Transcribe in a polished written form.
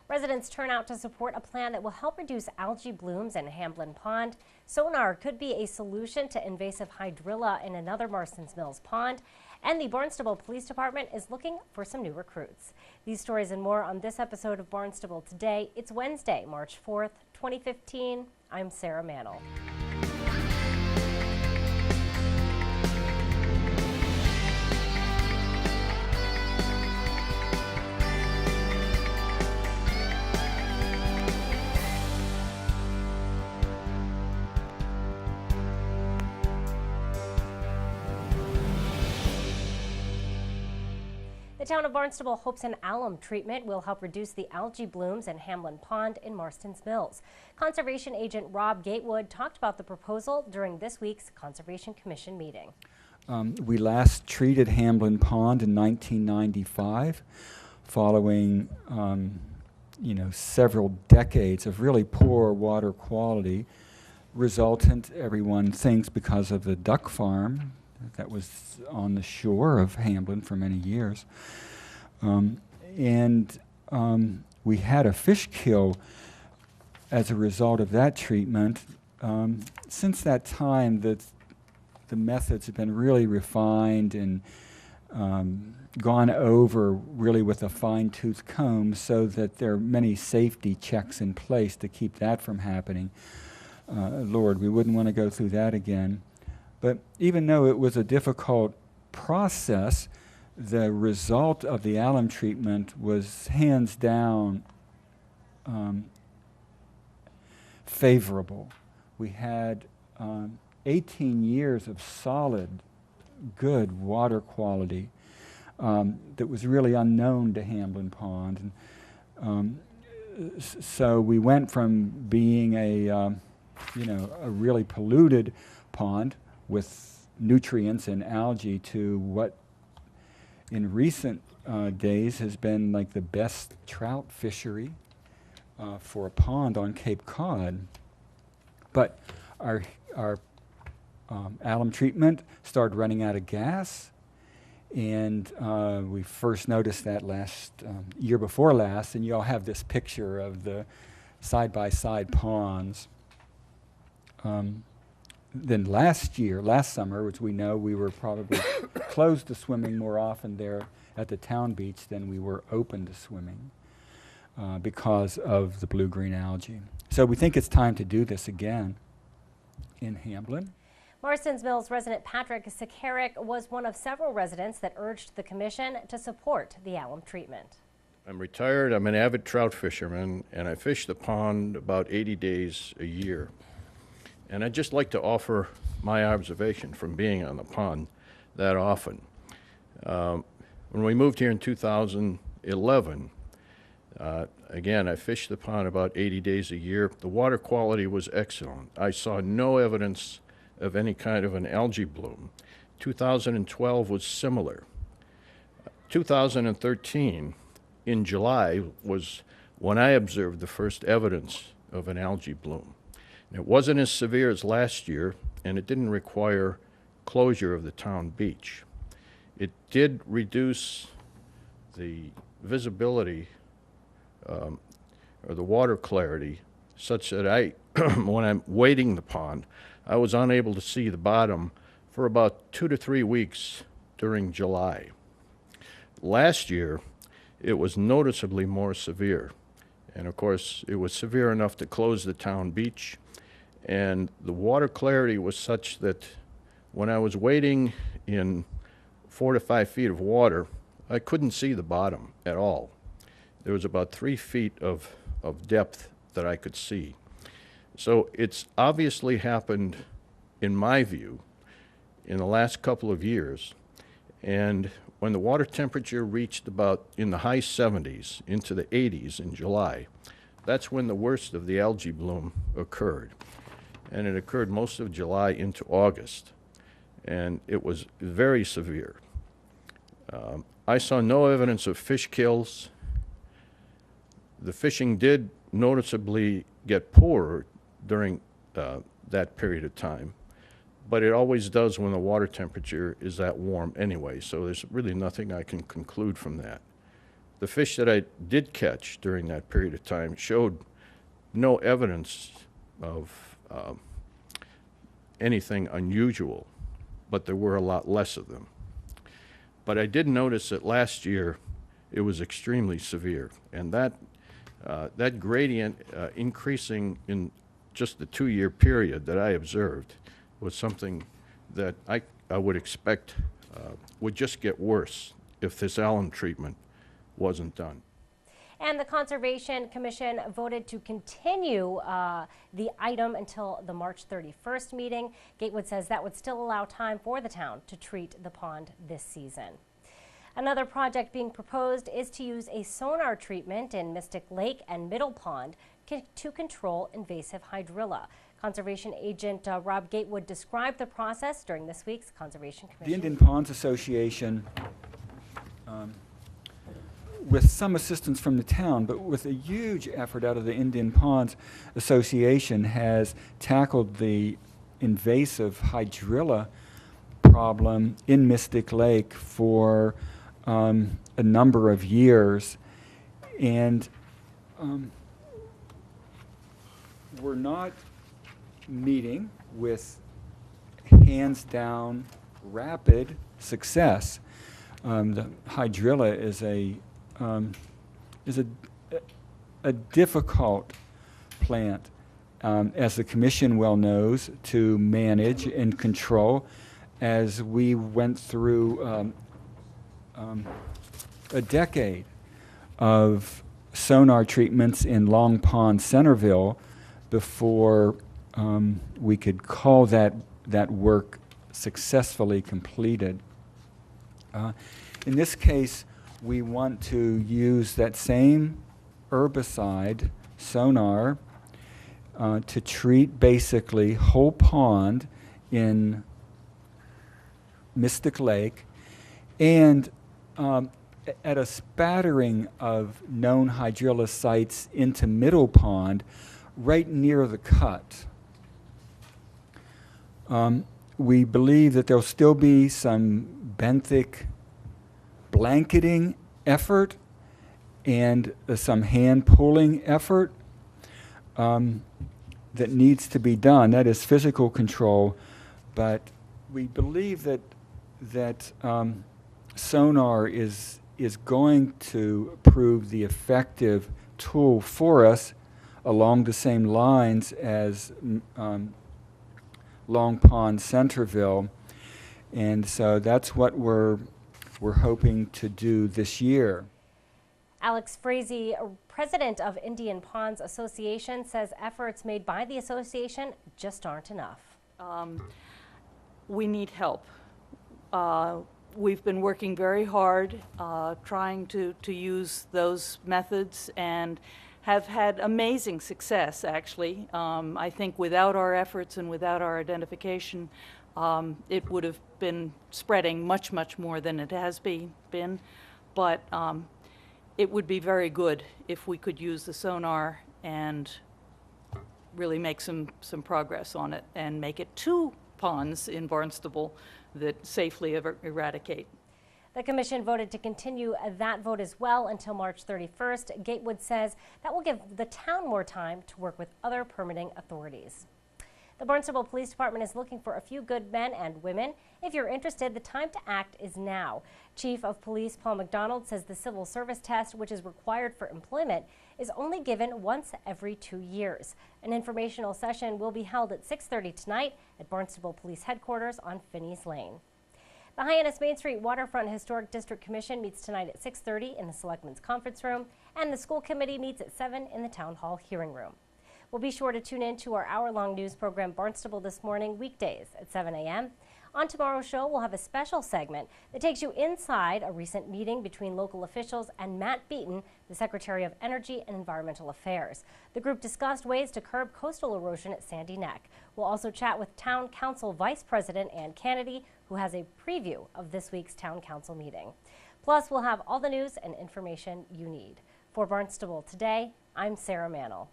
Residents turn out to support a plan that will help reduce algae blooms in Hamlin Pond. Sonar could be a solution to invasive hydrilla in another Marston's Mills pond. And the Barnstable Police Department is looking for some new recruits. These stories and more on this episode of Barnstable Today. It's Wednesday, March 4th, 2015. I'm Sarah Mantle. The town of Barnstable hopes an alum treatment will help reduce the algae blooms in Hamlin Pond in Marston's Mills. Conservation agent Rob Gatewood talked about the proposal during this week's Conservation Commission meeting. We last treated Hamlin Pond in 1995, following several decades of really poor water quality, resultant, everyone thinks, because of the duck farm that was on the shore of Hamlin for many years. We had a fish kill as a result of that treatment. Since that time, the methods have been really refined and gone over really with a fine-tooth comb so that there are many safety checks in place to keep that from happening. Lord, we wouldn't want to go through that again. But even though it was a difficult process, the result of the alum treatment was hands down favorable. We had 18 years of solid, good water quality that was really unknown to Hamlin Pond. So we went from being a really polluted pond with nutrients and algae to what in recent days has been like the best trout fishery for a pond on Cape Cod. But our alum treatment started running out of gas, and we first noticed that year before last, and you all have this picture of the side-by-side ponds. Then last summer, which we know we were probably closed to swimming more often there at the town beach than we were open to swimming because of the blue-green algae. So we think it's time to do this again in Hamlin. Marston's Mills resident Patrick Secara was one of several residents that urged the commission to support the alum treatment. I'm retired, I'm an avid trout fisherman, and I fish the pond about 80 days a year. And I'd just like to offer my observation from being on the pond that often. When we moved here in 2011, again, I fished the pond about 80 days a year. The water quality was excellent. I saw no evidence of any kind of an algae bloom. 2012 was similar. 2013, in July, was when I observed the first evidence of an algae bloom. It wasn't as severe as last year, and it didn't require closure of the town beach. It did reduce the visibility or the water clarity such that when I'm wading the pond, I was unable to see the bottom for about 2 to 3 weeks during July. Last year, it was noticeably more severe. And of course, it was severe enough to close the town beach. And the water clarity was such that when I was wading in 4 to 5 feet of water, I couldn't see the bottom at all. There was about 3 feet of depth that I could see. So it's obviously happened, in my view, in the last couple of years. And when the water temperature reached about in the high 70s into the 80s in July, that's when the worst of the algae bloom occurred. And it occurred most of July into August. And it was very severe. I saw no evidence of fish kills. The fishing did noticeably get poorer during that period of time, but it always does when the water temperature is that warm anyway, so there's really nothing I can conclude from that. the fish that I did catch during that period of time showed no evidence of anything unusual, but there were a lot less of them. But I did notice that last year it was extremely severe, and that gradient increasing in just the 2-year period that I observed was something that I would expect would just get worse if this alum treatment wasn't done. And the Conservation Commission voted to continue the item until the March 31st meeting. Gatewood says that would still allow time for the town to treat the pond this season. Another project being proposed is to use a sonar treatment in Mystic Lake and Middle Pond to control invasive hydrilla. Conservation agent Rob Gatewood described the process during this week's Conservation Commission. The Indian Ponds Association, with some assistance from the town, but with a huge effort out of the Indian Ponds Association, has tackled the invasive hydrilla problem in Mystic Lake for a number of years. And we're not meeting with hands down rapid success. The hydrilla is a difficult plant, as the Commission well knows, to manage and control. As we went through a decade of sonar treatments in Long Pond, Centerville, before we could call that work successfully completed. In this case, we want to use that same herbicide, sonar, to treat basically whole pond in Mystic Lake, and at a spattering of known hydrilla sites into Middle Pond, right near the cut. We believe that there'll still be some benthic blanketing effort and some hand pulling effort that needs to be done. That is physical control, but we believe that sonar is going to prove the effective tool for us along the same lines as Long Pond, Centerville, and so that's what we're hoping to do this year. Alex Frazee, president of Indian Ponds Association, says efforts made by the association just aren't enough. We need help. We've been working very hard trying to use those methods and have had amazing success, actually. I think without our efforts and without our identification, it would have been spreading much, much more than it has been. But it would be very good if we could use the sonar and really make some progress on it and make it 2 ponds in Barnstable that safely eradicate. The Commission voted to continue that vote as well until March 31st. Gatewood says that will give the town more time to work with other permitting authorities. The Barnstable Police Department is looking for a few good men and women. If you're interested, the time to act is now. Chief of Police Paul McDonald says the civil service test, which is required for employment, is only given once every 2 years. An informational session will be held at 6:30 tonight at Barnstable Police Headquarters on Finney's Lane. The Hyannis Main Street Waterfront Historic District Commission meets tonight at 6:30 in the Selectmen's Conference Room, and the school committee meets at 7 in the Town Hall Hearing Room. We'll be sure to tune in to our hour-long news program Barnstable This Morning, weekdays at 7 a.m. On tomorrow's show, we'll have a special segment that takes you inside a recent meeting between local officials and Matt Beaton, the Secretary of Energy and Environmental Affairs. The group discussed ways to curb coastal erosion at Sandy Neck. We'll also chat with Town Council Vice President Ann Kennedy, who has a preview of this week's Town Council meeting. Plus, we'll have all the news and information you need. For Barnstable Today, I'm Sarah Mannel.